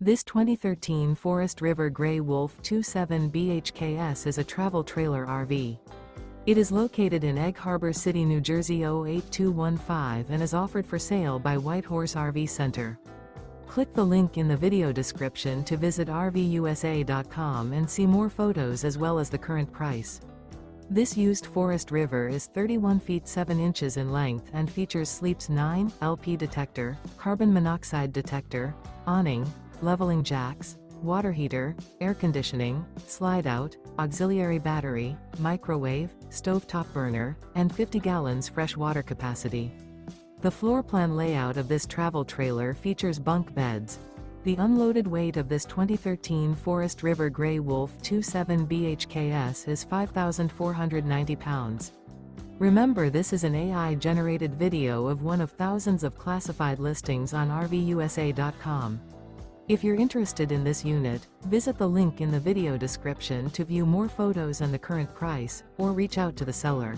This 2013 Forest River Grey Wolf 27 BHKS is a travel trailer RV. It is located in Egg Harbor City, New Jersey 08215 and is offered for sale by Whitehorse RV Center. Click the link in the video description to visit RVUSA.com and see more photos as well as the current price. This used Forest River is 31 feet 7 inches in length and features Sleep's 9 LP detector, carbon monoxide detector, awning, leveling jacks, water heater, air conditioning, slide-out, auxiliary battery, microwave, stovetop burner, and 50 gallons fresh water capacity. The floor plan layout of this travel trailer features bunk beds. The unloaded weight of this 2013 Forest River Grey Wolf 27 BHKS is 5,490 pounds. Remember, this is an AI-generated video of one of thousands of classified listings on RVUSA.com. If you're interested in this unit, visit the link in the video description to view more photos and the current price, or reach out to the seller.